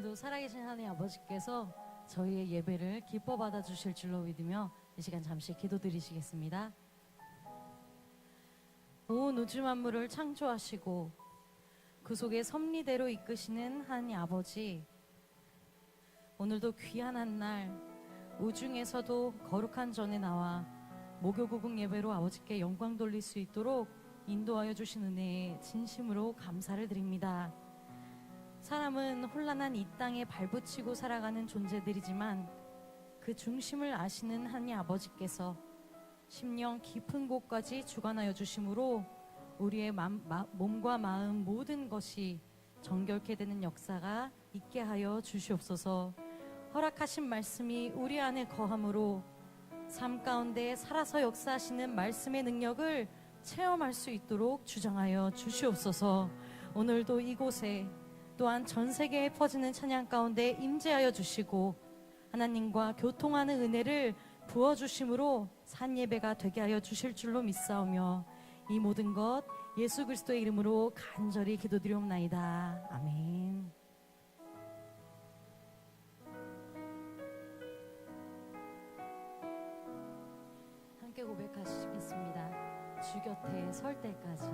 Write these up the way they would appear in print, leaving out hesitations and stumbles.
오늘도 살아계신 하나님 아버지께서 저희의 예배를 기뻐 받아주실 줄로 믿으며 이 시간 잠시 기도드리시겠습니다. 온 우주 만물을 창조하시고 그 속에 섭리대로 이끄시는 하나님 아버지, 오늘도 귀한 한날 우중에서도 거룩한 전에 나와 목요구국 예배로 아버지께 영광 돌릴 수 있도록 인도하여 주신 은혜에 진심으로 감사를 드립니다. 사람은 혼란한 이 땅에 발붙이고 살아가는 존재들이지만 그 중심을 아시는 하나님 아버지께서 심령 깊은 곳까지 주관하여 주심으로 우리의 몸과 마음 모든 것이 정결케 되는 역사가 있게 하여 주시옵소서. 허락하신 말씀이 우리 안에 거함으로 삶 가운데 살아서 역사하시는 말씀의 능력을 체험할 수 있도록 주장하여 주시옵소서. 오늘도 이곳에 또한 전 세계에 퍼지는 찬양 가운데 임재하여 주시고 하나님과 교통하는 은혜를 부어주심으로 산 예배가 되게 하여 주실 줄로 믿사오며 이 모든 것 예수 그리스도의 이름으로 간절히 기도드리옵나이다. 아멘. 함께 고백하시겠습니다. 주 곁에 설 때까지.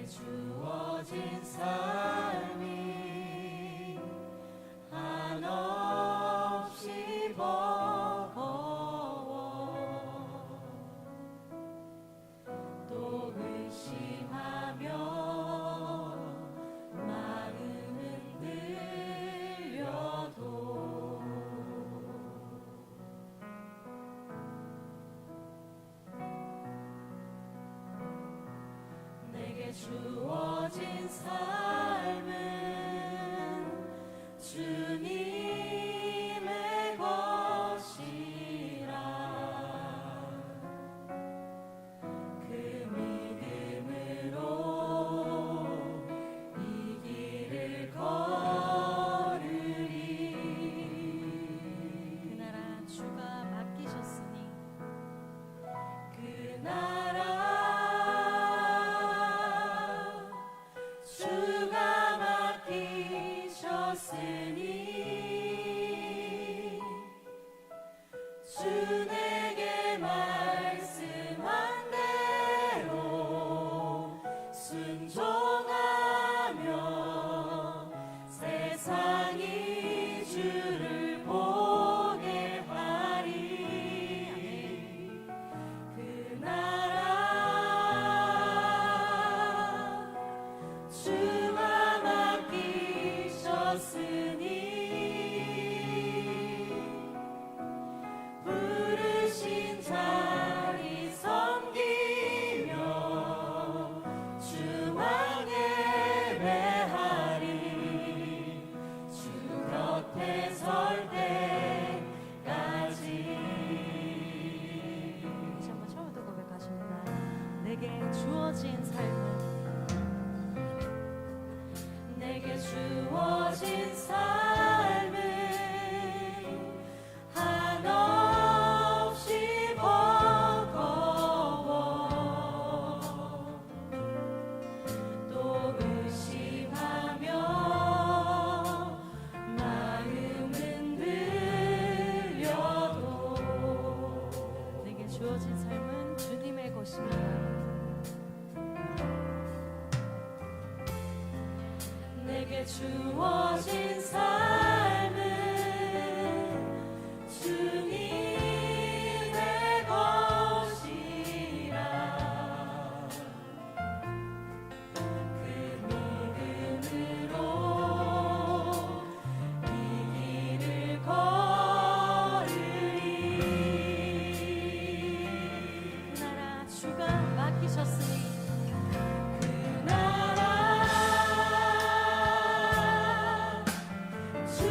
주어진 삶이 한없이 버거워 또 의심하며 마음은 들려도 내게 주어진 삶은 주님의 것이라 그 믿음으로 이 길을 걸으리. 그 나라 주가 맡기셨으니 그 나라 주가 맡기셨으니 주 내게 말씀한 대로 순종하며 세상이 주를 보게 하리. 그 나라 주가 맡기셨으니 부르신 자리 섬기며 주만 예배하리. 주 곁에 설 때까지. 다시 한번 처음부터 고백하십니다. 내게 주어진 삶은 내게 주어진 삶은 한없이 버거워 또 의심하며 마음은 들려도 내게 주어진 삶은 주님의 것입니다. 내게 주어진 삶은 주님의 것이라 그 믿음으로 이 길을 걸으리. 그 나라 주가 맡기셨으니 그 나라 주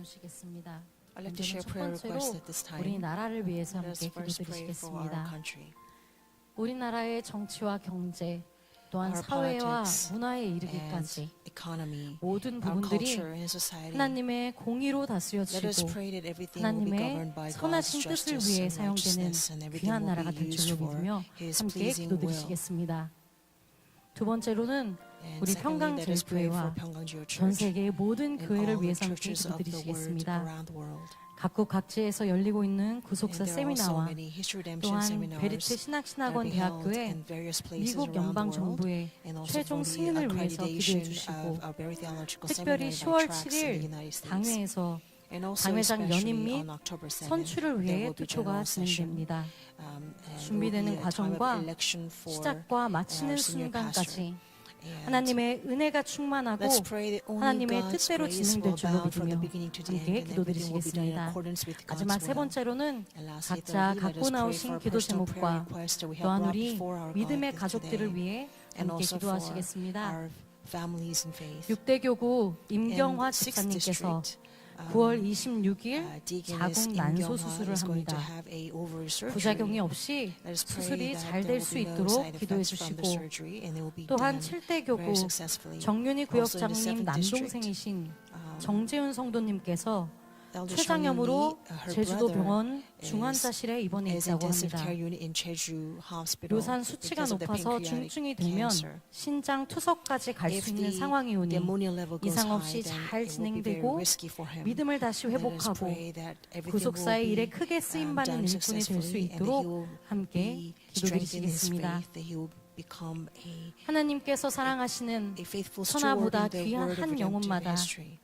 나누시겠습니다. I'd like to share 먼저는 첫 prayer requests 번째로 at this time. 우리나라를 위해서 Let us 함께 first pray for our 기도드리시겠습니다. country. 우리나라의 정치와 경제 또한 Our 사회와 politics 문화에 and 이르기까지 economy, 모든 our 부분들이 culture and society. 하나님의 공의로 Let us 다스려지고 pray that everything will be 하나님의 governed by God's 선하신 뜻을 justice 위해 and 사용되는 righteousness, and everything 귀한 will 나라가 be 될 used 줄로 for 믿으며 His 함께 pleasing will. 기도드리시겠습니다. 두 번째로는 And 우리 secondly, let us pray for 평강제일교회와 평강제일 전 Church 세계의 모든 and 교회를 all the 위해서 함께 churches of the world 기도드리시겠습니다. around the world. 각국 각지에서 열리고 있는 And 구속사 there are also 세미나와 many history redemption 또한 seminars 베리트 that are 신학신학원 being held 대학교의 in various places 미국 around the 연방 world. 정부의 And also 최종 for the 승인을 위해서 기도해 accreditation 주시고 of our very theological 특별히 seminary 10월 by tracts in the 7일 United States. 당회에서 And also 당회장 especially 연임 및 on October 7th, 선출을 there 위해 will be 투표가 general session, 진행됩니다. and there will 준비되는 be a time of 과정과 election for 시작과 마치는 our senior pastor. 순간까지 And 하나님의 은혜가 충만하고 let's pray that only 하나님의 God's 뜻대로 grace 진행될 will 줄로 abound from the 믿으며 beginning to the 함께 end, and everything will be done in 기도드리시겠습니다. accordance with God's 마지막 세 will. 번째로는 And lastly, 각자 thirdly, let 갖고 us pray 나오신 for our 기도 personal prayer 제목과 requests that we have 또한 brought 우리 before our 믿음의 God 가족들을 today, 위해 and 함께 also for 기도하시겠습니다. our families in faith. 6대 교구 And 임경화 6th 집사님께서 district, 9월 26일 Deaconess 자궁 난소 Im 수술을 Kyung-ha is going to 합니다. have a ovary surgery. 부작용이 없이 Let us pray 수술이 that 잘 there 될 will 수 be no 있도록 side 기도해 effects from the 주시고 surgery, and it will be 또한 done 7대 교구 very successfully. 정윤희 Also in the 구역장님 7th district, 남동생이신 정재훈 성도님께서 Elder 최장염으로 Chang Yuni, her 제주도 brother, 병원 중환자실에 입원해 is in 있다고 intensive 합니다. care unit in Jeju Hospital 요산 수치가 because of the 높아서 pancreatic 중증이 되면 cancer. 신장 투석까지 갈 If 수 있는 the 상황이 오니 ammonia level goes 이상 high, 없이 then 잘 it will be very 진행되고 risky for him. 믿음을 다시 Let us 회복하고 pray that everything 구속사의 will 일에 be 크게 쓰임받는 done 일꾼이 될 수 successfully, and that he 있도록 will 함께 be strengthened in his 기도드리시겠습니다. faith, that he will become 하나님께서 사랑하시는 a faithful 천하보다 steward in the 귀한 word of 한 redemptive 영혼마다 history.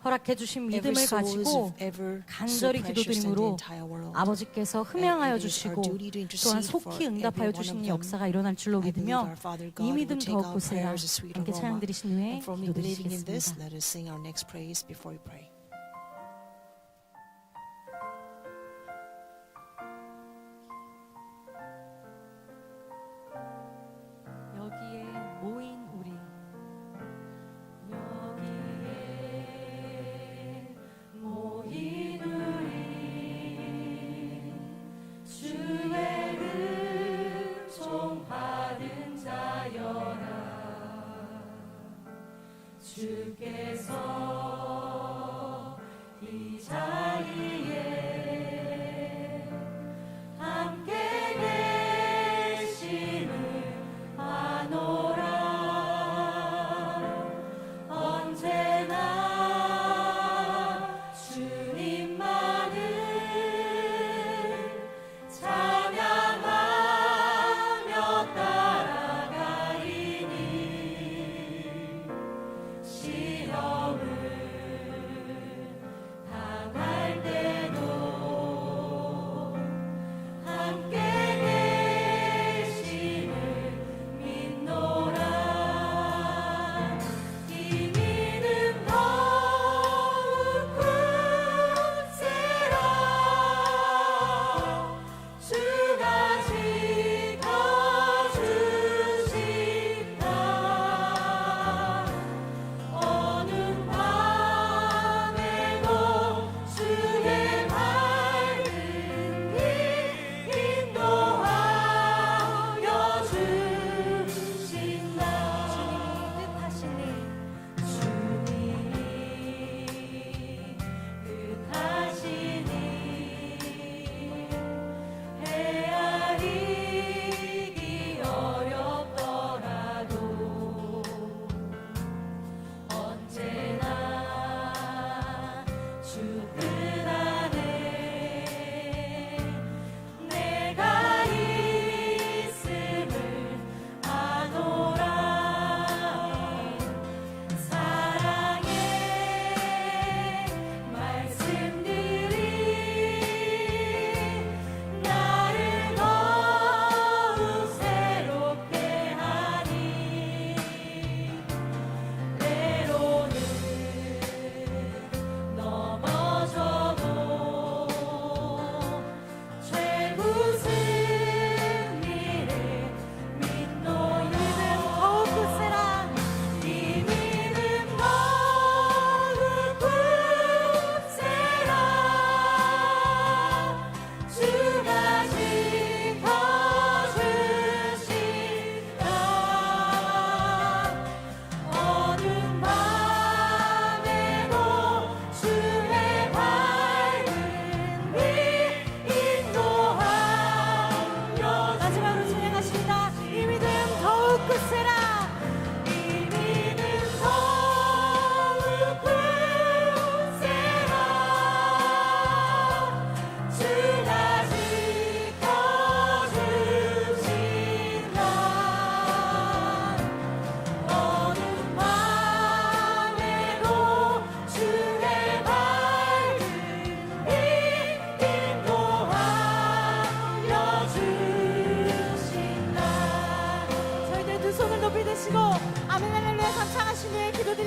허락해 주신 Every 믿음을 soul is 가지고 ever so 간절히 precious in the 기도드림으로 entire world. 아버지께서 And 흠양하여 it is our 주시고 duty to 또한 intercede for 속히 every 응답하여 one of 주시는 them. 역사가 일어날 줄로 I believe 믿으며 our Father 이 God will 믿음 take 더욱 our 보세요. prayers a sweet 함께 찬양 aroma. 드리신 후에 And firmly believing in this, 기도드리시겠습니다. let us sing our next praise before we pray. 여기에 모인 우리 여기에 모인 우리 주의 은총 받은 자여라 주께서 이 자리에 함께 계심을 아노라 언제나 주님만을 찬양하며 따라가리니 시험을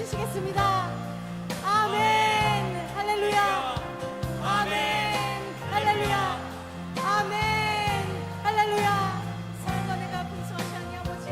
받으시겠습니다. 아멘. 할렐루야. 아멘. 할렐루야. 아멘. 할렐루야. 사랑과 내가 분수하시 하니 아버지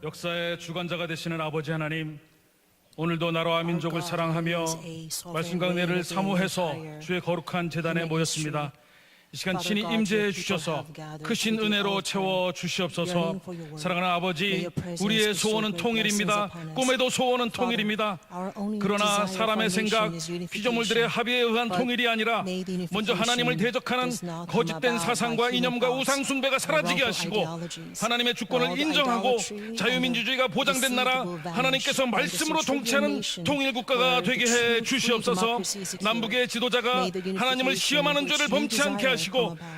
역사의 주관자가 되시는 아버지 하나님, 오늘도 나라와 민족을 사랑하며 말씀과 은혜를 사모해서 주의 거룩한 제단에 모였습니다. 이 시간 친히 임재해 주셔서 크신 은혜로 채워 주시옵소서. 사랑하는 아버지, 우리의 소원은 통일입니다. 꿈에도 소원은 통일입니다. 그러나 사람의 생각, 피조물들의 합의에 의한 통일이 아니라 먼저 하나님을 대적하는 거짓된 사상과 이념과 우상 숭배가 사라지게 하시고 하나님의 주권을 인정하고 자유민주주의가 보장된 나라, 하나님께서 말씀으로 통치하는 통일국가가 되게 해 주시옵소서. 남북의 지도자가 하나님을 시험하는 죄를 범치 않게 하시고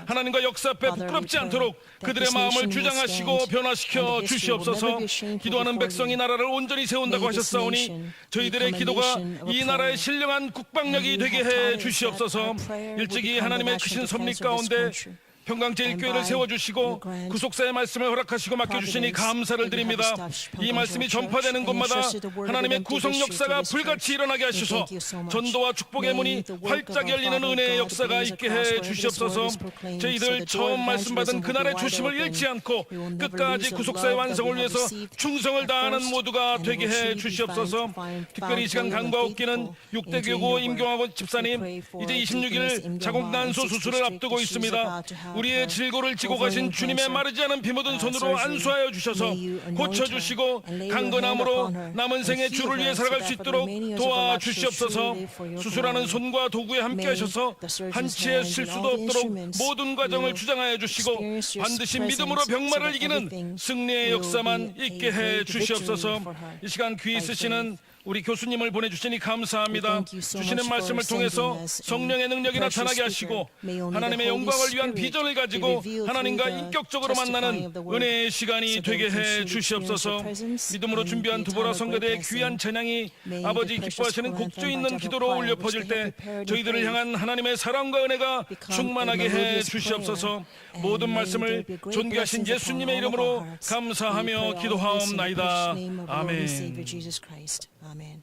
하나님과 역사 앞에 부끄럽지 않도록 그들의 마음을 주장하시고 변화시켜 주시옵소서. 기도하는 백성이 나라를 온전히 세운다고 하셨사오니 저희들의 기도가 이 나라의 신령한 국방력이 되게 해 주시옵소서. 일찍이 하나님의 크신 섭리 가운데 평강제일교회를 세워주시고 구속사의 말씀을 허락하시고 맡겨주시니 감사를 드립니다. 이 말씀이 전파되는 곳마다 하나님의 구속 역사가 불같이 일어나게 하셔서 전도와 축복의 문이 활짝 열리는 은혜의 역사가 있게 해 주시옵소서. 저희들 처음 말씀 받은 그날의 조심을 잃지 않고 끝까지 구속사의 완성을 위해서 충성을 다하는 모두가 되게 해 주시옵소서. 특별히 이 시간 간과없기는 6대 교구 임경하고 집사님 이제 26일 자궁난소 수술을 앞두고 있습니다. 우리의 질고를 지고 가신 주님의 마르지 않은 피 묻은 손으로 안수하여 주셔서 고쳐주시고 강건함으로 남은 생의 주를 위해 살아갈 수 있도록 도와주시옵소서. 수술하는 손과 도구에 함께 하셔서 한치의 실수도 없도록 모든 과정을 주장하여 주시고 반드시 믿음으로 병마를 이기는 승리의 역사만 있게 해 주시옵소서. 이 시간 귀 쓰시는 우리 교수님을 보내주시니 감사합니다. 주시는 말씀을 통해서 성령의 능력이 나타나게 하시고 하나님의 영광을 위한 비전을 가지고 하나님과 인격적으로 만나는 은혜의 시간이 되게 해 주시옵소서. 믿음으로 준비한 두보라 성가대의 귀한 찬양이 아버지 기뻐하시는 곡조 있는 기도로 울려 퍼질 때 저희들을 향한 하나님의 사랑과 은혜가 충만하게 해 주시옵소서. 모든 말씀을 존귀하신 예수님의 이름으로 감사하며 기도하옵나이다. 아멘. 아멘.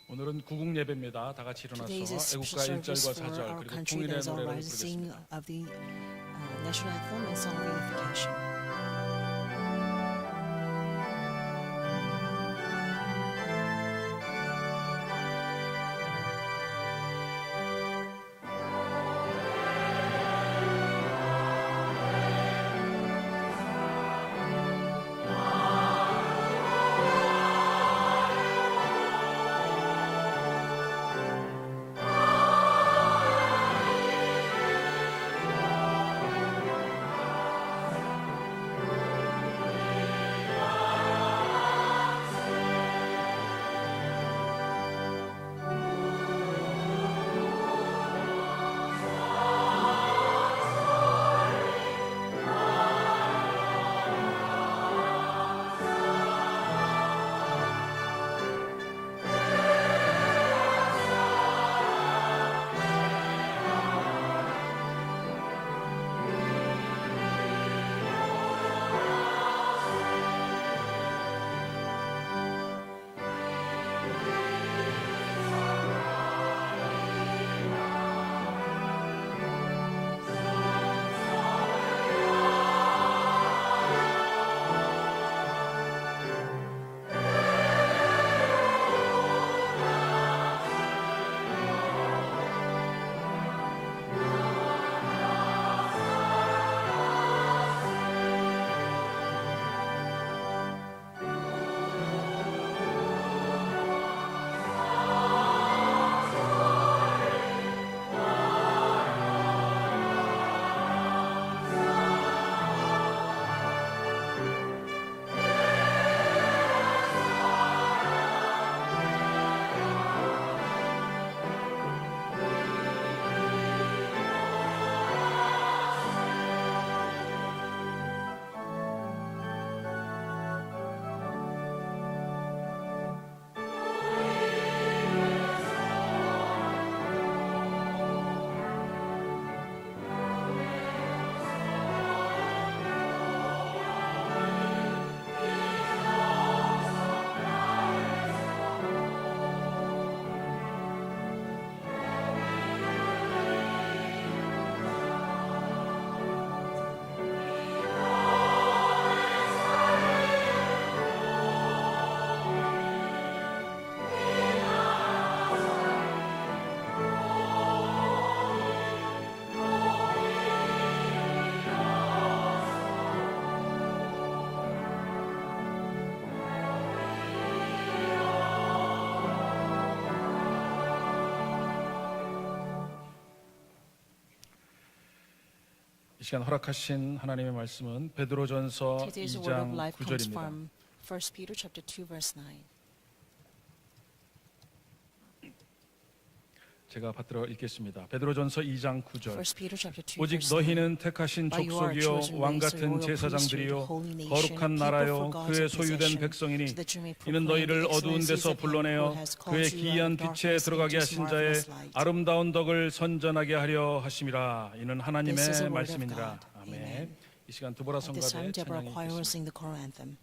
오늘은 구국 예배입니다. 다 같이 Today's 일어나서 is 애국가 special 1절과 service for 4절 our 그리고 country. 통일의 That is all 노래를 rise to sing 부르겠습니다. of the national anthem and song of unification. 이 시간 허락하신 하나님의 말씀은 베드로전서 Today's word of 2장 life comes 9절입니다. from 1 Peter chapter 2 verse 9. 제가 받들어 읽겠습니다. 베드로전서 2장 9절. 1 Peter chapter 2 오직 verse 9. 너희는 택하신 By you are 족속이요 chosen 왕 race, a 같은 royal 제사장들이요 priesthood, holy nation, 거룩한 a people 나라요 for God's 그의 소유된 possession, 백성이니 so that you may 이는 proclaim 너희를 the 어두운 excellencies 데서 of him 불러내어 who has called 그의 you out 기이한 of 빛에 darkness 들어가게 into 하신 his 자의 marvelous light. 아름다운 덕을 선전하게 하려 하심이라. 이는 This is the 하나님의 word of 말씀이니라. God. 아멘. Amen. 이 시간 두보라 At this time, 성가대 Deborah 찬양이 Choir will 있겠습니다. sing the choral anthem.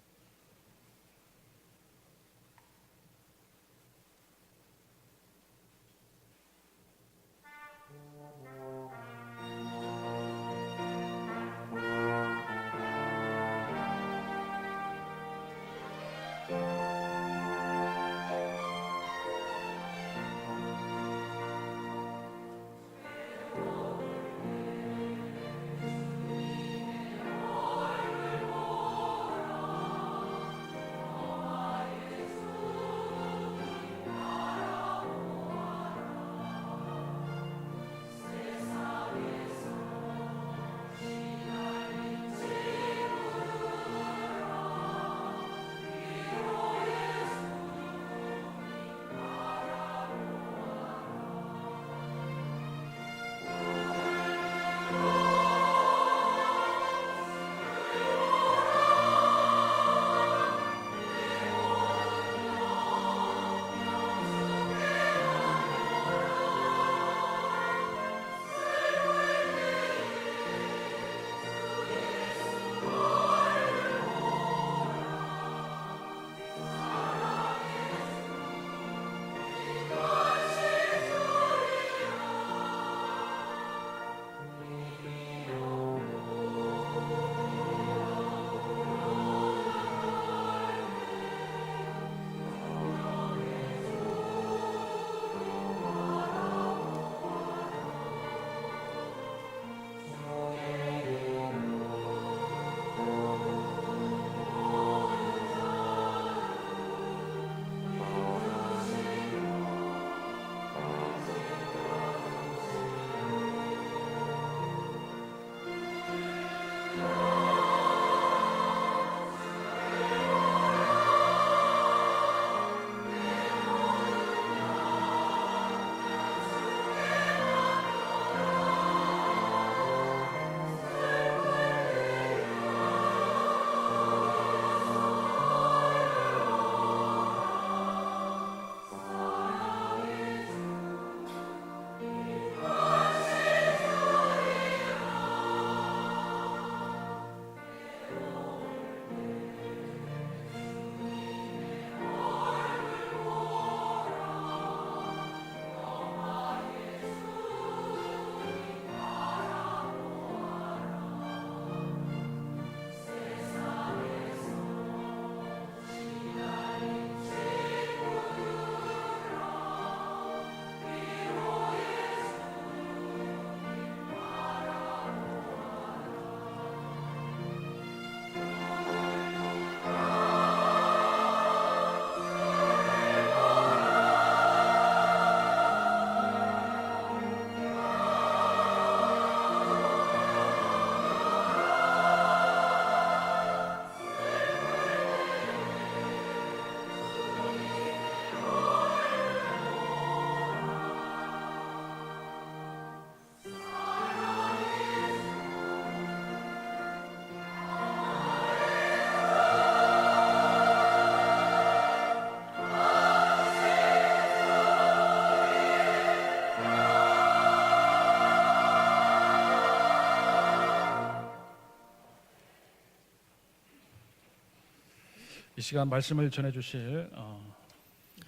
이 시간 말씀을 전해주실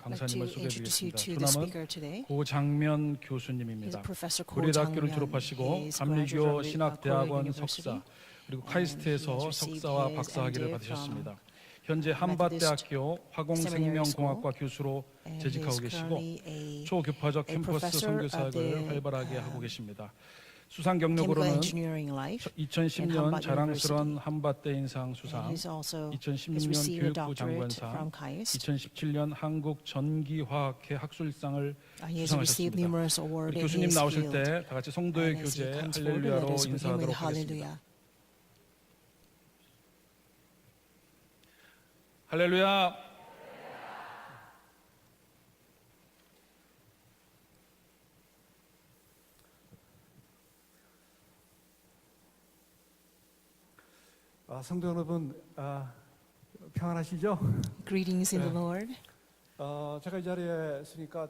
I'd like to 강사님을 introduce you 소개해드리겠습니다. to the 주남은 speaker today. 고장면 He's 교수님입니다. a professor 고려대학교를 Ko 졸업하시고 Jang-myeon. 감리교 He's 신학대학원 graduate 석사 from 그리고 he 카이스트에서 has received 석사와 his 박사학위를 MDiv 받으셨습니다. from 현재 한밭대학교 Seminary 화공생명공학과 교수로 and 재직하고 he's 계시고 currently a 초교파적 a 캠퍼스 professor 선교 of 사역을 the, 활발하게 하고 계십니다. 수상 chemical 경력으로는 engineering life. 2010년 Hanbat 자랑스러운 University. 한밭대인상 And 수상, he's also has 2016년 received a 교육부 doctorate 장관상, from KAIST. 2017년 한국 전기화학회 학술상을 He has received 수상하셨습니다. numerous awards 우리 in 교수님 his 나오실 field. 때 다 같이 성도의 And as he 교제 comes forward, let 할렐루야로 us with him in 인사하도록 하겠습니다. hallelujah. 성도 여러분, 평안하시죠? Greetings in the Yeah. Lord. 제가 이 자리에 있으니까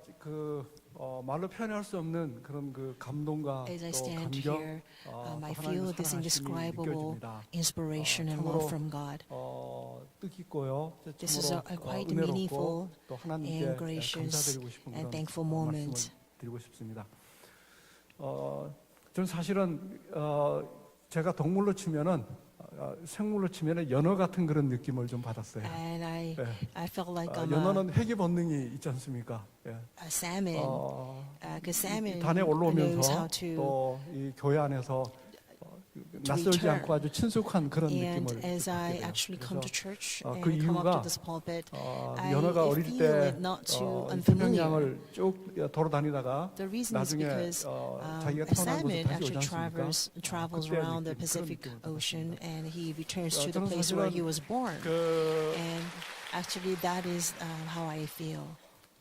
말로 표현할 수 없는 그런 그 감동과 As I 또 stand 감격, here, 또 I 하나님의 feel this 사랑하심이 indescribable 느껴집니다. inspiration and 참으로, love from God. 뜻깊고요. This is 참으로 a quite 은혜롭고 meaningful 또 하나님께 and gracious 감사드리고 싶은 and 그런 thankful 말씀을 moment. 드리고 싶습니다. 저는 사실은 제가 동물로 치면은 생물로 치면은 연어 같은 그런 느낌을 좀 받았어요. And I felt like I'm 연어는 회귀 본능이 있지 않습니까? 예. a salmon. Because salmon 단에 knows 올라오면서 how to 또 이 교회 안에서 낯설지 return. 않고 아주 친숙한 그런 And 느낌을 as I 받게 돼요. actually come to church 그 and come up to 이유가 this pulpit, I 연어가 어릴 feel 때 it not too unfamiliar. 태평양을 쭉 돌아다니다가 The reason is 나중에 because 자기가 a 태어난 곳에 salmon 다시 오지 actually 않습니까? travels 그때 around the 느낀 그런 Pacific 느낌을 Ocean 받았습니다. and he returns to the 저는 place where 사실은 he was born. 그 And actually that is how I feel.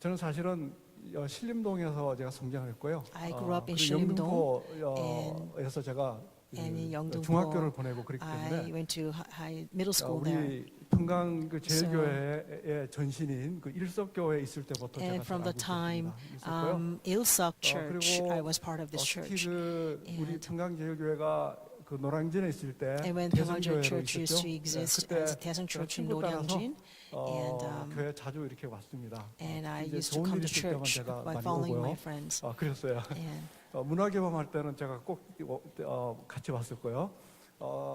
저는 사실은 신림동에서 제가 성장했고요. I grew up in 그리고 신림동 영등포에서 제가 and in 영등포, 중학교를 보내고 그랬기 I 때문에 went to middle school there. 우리 평강 그 제일교회의 전신인 그 일석교회에 있을 때부터 And 제가 from 잘 the 알고 time 있었고요. Ilsuk Church, 그리고 I was part of this 특히 church. 그 우리 And- 평강 제일교회가 그 노량진에 있을 때 And when Pyongyang 대성교회로 Church used 있었죠. to exist 그때 as Daesung 제가 Church in 친구 따라서 Noryangin, and 교회 자주 이렇게 왔습니다. and I 이제 used to 좋은 come 일 to 있을 때만 church 제가 by 많이 following my 오고요. friends. 그랬어요. And 문화개방 할 때는 제가 꼭 같이 왔었고요.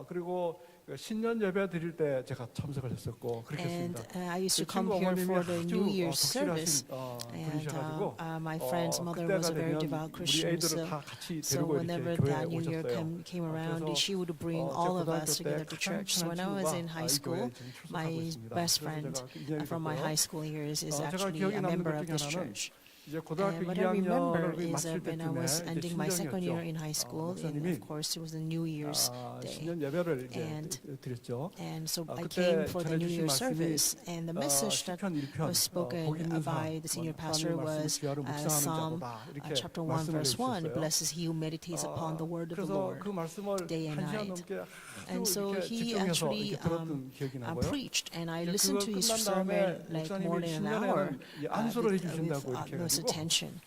그리고 신년 예배 드릴 때 제가 참석을 했었고 그렇게 and 했습니다. I used to 그 come 친구 here 어머님이 for the 아주 New Year's service. 덕실하신 And 분이셔가지고 my friend's mother 그때가 was a very 되면 devout 우리 Christian. 애들을 So, 다 같이 so 데리고 whenever 이렇게 교회에 that New Year 오셨어요. came around, 그래서 she would bring 제 all of 고등학교 us 때 together to 가장 church. So when I 친한 was 친구가 in high 이 school, 교회에 지금 출석하고 my 있습니다. best 그래서 friend 제가 굉장히 from my 좋고요. high school years is 제가 actually 기억에 a 남는 member 것 of 중에 this 하나는 church. 이제 고등학교 And what I remember 2학년을 is 마칠 that when I 때쯤에 was 이제 ending my second year in 신정이었죠. high school, and 목사님이 of course it was the New Year's day. 신년 예배를 이제 And- 드렸죠. And so I 그때 came for the New 전해주신 Year's 말씀이 service, and the message that 10편 1편 was spoken 복 있는 사 by the senior pastor was Psalm chapter 1, verse 1, blesses he who meditates upon the word of the 그래서 Lord 그 말씀을 day and 1시간 night. 넘게 And 아주 so 이렇게 he 집중해서 actually 이렇게 들었던 기억이 나고요. preached, and I 이제 listened 그거 to his 끝난 sermon 다음에 like more 목사님이 than an hour 신년에는 이 안수를 with 해주신다고 이렇게 utmost 해가지고 attention.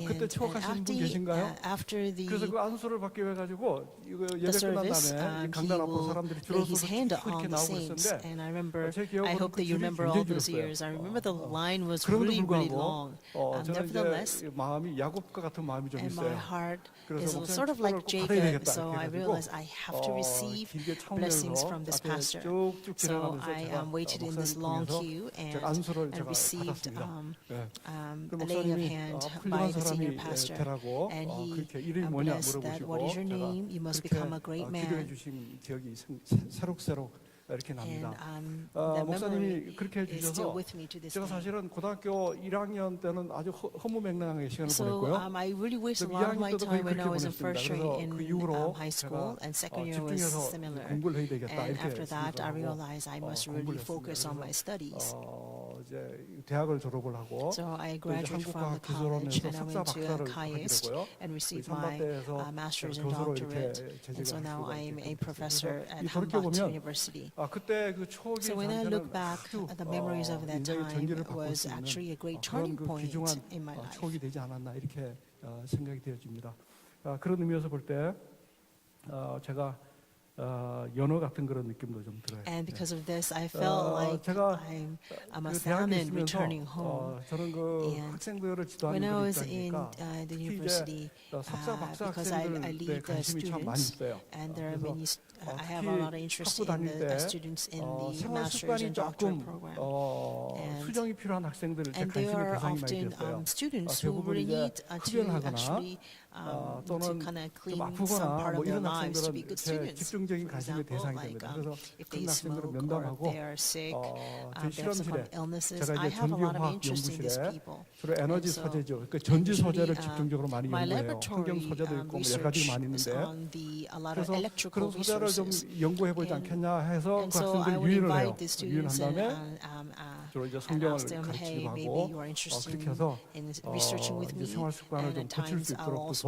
그때 추억하시는 분 계신가요? After 그래서 the 그 안수를 받기 위해 가지고 이거 예배 끝난 service, 다음에 이 he 강단 앞으로 will 사람들이 lay his 줄어서서 hand 쭉 on 이렇게 the 나오고 saints. 있었는데 And I remember, 제 I 기억으로는 hope 그 that you 줄이 remember all 굉장히 those 길었어요. years. I remember the line was 그럼에도 really, really 불구하고 long. 저는 Nevertheless, 이제 마음이 야곱과 같은 마음이 좀 and my 있어요. heart 그래서 is 목사님 sort of 축복을 like 꼭 받아야 Jacob. 되겠다 So I 이렇게 realized 해가지고 I have to receive 길게 blessings 참으면서 from this 앞에 pastor. 쭉쭉 So 지나가면서 I 제가 waited in this 목사님 long 통해서 queue 제가 안수를 and 제가 received 받았습니다. 네. 그 a laying of 목사님이 hand by 훌륭한 the senior 사람이 pastor. 되라고 And he 그렇게 이름이 뭐냐 blessed that, 물어보시고 what is your 제가 name? You must 그렇게 become a great 기도해 man. 주신 기억이 새록새록 이렇게 And 납니다. that 목사님이 memory 그렇게 is still 해주셔서 with me to this 제가 day. 사실은 고등학교 1학년 때는 아주 허무맹랑하게 시간을 So 보냈고요. I really wasted a 그래서 lot of my 2학년 때도 time 거의 when I 그렇게 was in 보냈습니다. first year 그래서 in 그 이후로 high school, 제가 and second year was 집중해서 similar. 공부를 해야 되겠다 And 이렇게 after that, I 생각하고 realized I must really 공부를 focus on 했습니다. my studies. 그래서 이제 대학을 졸업을 하고 So I 또 이제 graduated from the 한국과학 college, 기술원에서 and I 석사 went to 박사를 하게 Caius 되고요. and received 그 my 삼반대에서 master's and 교수로 이렇게 doctorate. And so 재직을 할 now 수가 I am 있게 a 됐습니다. professor at 그래서 돌이켜 Hanbok 보면 University. 그때 그 추억이 So when I 저한테는 look back 아주 at the memories of that 인생의 time, 전기를 it 바꿀 was 수 있는 actually a great 그런 turning 그 point 귀중한 in my life. 추억이 되지 않았나 이렇게 생각이 되어집니다. 그런 의미에서 볼 때 제가 연어 같은 그런 느낌도 좀 들어요. And because of this, I felt like 제가 I'm a 그 대학에 salmon 있으면서 returning home. 저는 그 And 학생들을 지도하는 When I 그런 was in 입장이니까 the 특히 university, 이제 석사 박사 because I 학생들에 lead the 관심이 참 많이 students, 있어요. and there are 그래서 many. I have a lot of interest 학부 in 다닐 the 때 students in the 생활 master's 습관이 and doctorate 조금 program. 수정이 필요한 학생들을 제 And there 관심이 are 대상이 많이 often 됐어요. students who 대부분 really 이제 need to 흡연하거나 actually to 또는 kind of 좀 clean some 아프거나 part 뭐 of their 이런 lives to be 학생들은 good 제 students. 집중적인 For 관심의 example, 대상이 like 됩니다. 그래서 if 그런 they 학생들을 smoke or if 면담하고 they are sick, 제 they have some 실험실에 kind of illnesses. 제가 I 이제 have a lot of 전기화학 interest in these 연구실에 people. 주로 에너지 And so 소재죠. 그 전지 소재를 usually, 집중적으로 많이 My 연구해요. 환경 laboratory 소재도 있고 뭐 여러 research 가지가 많이 is 있는데 on a lot of 그래서 electrical 그런 소재를 좀 resources. 연구해 보지 And- 않겠냐 해서 And 그 so I 학생들이 would 유인을 해요. invite the 유인한 students 다음에 and 주로 이제 ask 성경을 them, hey, 가르치기도 maybe 하고 you are interested 그렇게 해서 in researching with 이제 me. 생활 습관을 And 좀 at 고칠 times 수 I'll 있도록 also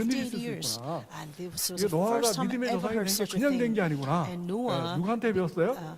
이런 일이 58 있을 수 years. 있구나. And this was 이게 the 노아가 first time 믿음의 ever 조상이 heard 된 게 such a 그냥 된 thing. 게 아니구나. And Noah, 누구한테 배웠어요?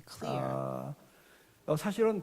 very clear. 사실은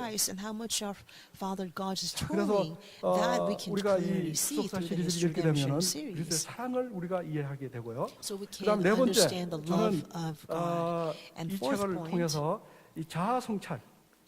Christ and how much our Father God is 그래서 toiling, that we can 우리가 clearly 이 see 기독사 through the 시리즈를 읽게 되면은 redemption 그리스도의 series. 사랑을 우리가 이해하게 되고요. So we can 그다음 네 번째, understand the love 저는 of God. And 이 fourth 책을 point, 통해서 이 자아 성찰,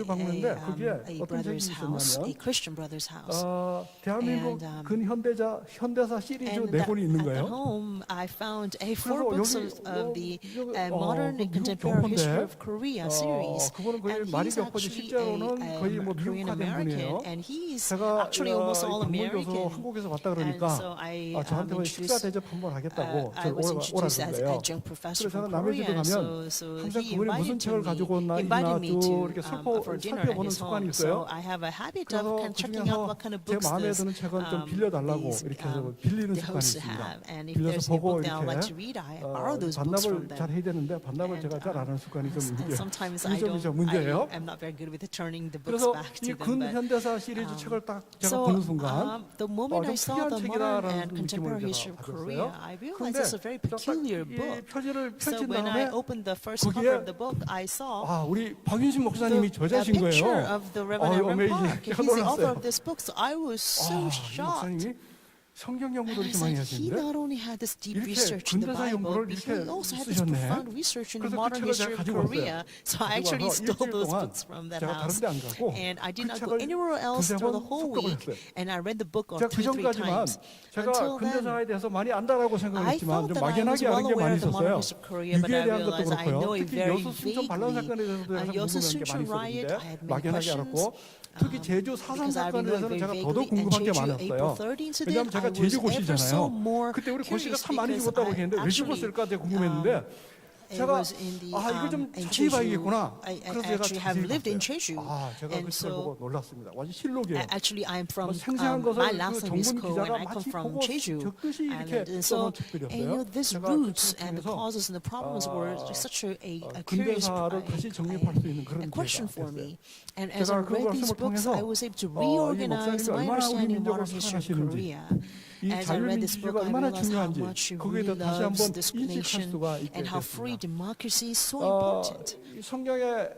집을 방문했는데 거기에 a 어떤 적이 brother's house, a 있었냐면 Christian brother's house. 대한민국 And, 현대사 시리즈 And 네 권이 있는 at the 거예요. home, I found 그래서 4 books 여기 of the 여기 modern 미국 contemporary 교포인데, history of Korea series. 그거는 거의 And 말이 he's 아버지 actually 실제로는 거의 뭐 Korean 미국화된 American, 분이에요. and he's 제가 actually almost all 방문교수 American. 한국에서 왔다 And 그러니까 so I 저한테 뭐 식사 introduced. 대접 한번 하겠다고 I 저를 was 오라 introduced as 그래요. adjunct professor 그래서 저는 from 남의 집에 Korea, 가면 so 항상 he 그분이 무슨 invited 책을 가지고 me, 있나 invited me 쭉 to 이렇게 for dinner at 살펴보는 his 습관이 home. 있어요. So I have a habit 그래서 of kind of checking out what kind of 제 books 마음에 this, 드는 책은 좀 빌려달라고 these, 이렇게 해서 the 빌리는 습관이 hosts 있습니다. have. And if 빌려서 there's a 보고 book that I would like to 이렇게 read, I borrow those books from 반납을 잘 them. 해야 되는데 반납을 And, 제가 잘 안 하는 습관이 좀 And sometimes 이게 좀 문제예요. I'm not very good with turning the books 그래서 back 이 to them. But 근현대사 시리즈 책을 딱 제가 so 보는 순간 the moment 좀 I saw 특이한 the modern 책이다라는 and 느낌을 contemporary 제가 history of 받았어요. Korea, I realized 그런데 it's a very peculiar 이 book. 표지를 So 펼친 when I 다음에 opened the first 거기에 cover of the book, I saw 우리 박윤신 목사님이 저자신 picture 거예요. of the Reverend Aaron 어메이징. Park. 제가 He's the author 놀랐어요. of this book, so I was so 이 shocked. 목사님이 성경 연구도 And 이렇게 it's 많이 like he 하시는데 not only had this deep 이렇게 research in the 근대사 Bible, 연구를 but 이렇게 he also had this 쓰셨네. profound research in the 그래서 그 modern 책을 history 제가 of 가지고 Korea. So I actually 와서 stole 일주일 those 동안 books from that 제가 다른 house. 데 안 가고 And I did 그 not 책을 go anywhere else 두세 for 번 the whole 습득을 week. 했어요. And I read the book of 제가 그 2-3 전까지만 times. 제가 Until then, 근대사에 대해서 많이 안다라고 I 생각했지만 thought 좀 that I was 막연하게 well 아는 게 aware 많이 of the modern 있었어요. history of Korea, but 유교에 I 대한 것도 realized I know 그렇고요. it 특히 very 여수 순천 반란 vaguely. 사건에 대해서도 항상 여수 궁금한 게 많이 순천 riot, 있었는데 I had many 막연하게 questions. 알았고 특히 제주 4.3 Because I 사건에 know it 대해서는 very 제가 vaguely, 더더욱 and 궁금한 게 Jeju 많았어요. April 3rd incident, 왜냐하면 I 제가 was 제주 ever so 고시잖아요. more 그때 우리 고시가 curious 참 많이 because 죽었다고 I 했는데 왜 actually, 죽었을까 제가 궁금했는데 it 제가 was in the, 이걸 좀 in 자세히 Jeju. 봐야겠구나. I 그래서 제가 actually have 자세히 lived in 봤어요. Jeju. 제가 그 And 책을 보고 so 놀랐습니다. 완전 실록이에요. actually I'm from 생생한 것을 my 그 last name is 정군 Ko, and 기자가 I come 마치 from 보고 Jeju 적듯이 이렇게 Island. And so, 써놓은 책들이었어요. and these 제가 그 roots 책을 and the 통해서 causes and the problems were such a curious 근대사를 다시 정립할 수 있는 그런 a question 기회가 for 됐어요. me. And as I 제가 그 read these 말씀을 books, 통해서 I was able to 이 목사님이 reorganize my 얼마나 우리 understanding of 민족을 modern history of 사랑하시는지 Korea. 이 As I read this book, 자유민주주의가 I 얼마나 realized how 중요한지 much he 거기에 really 대해 다시 loves 한번 this 인식할 nation 수가 있게 and how free 됐습니다. democracy is so important. 이 성경의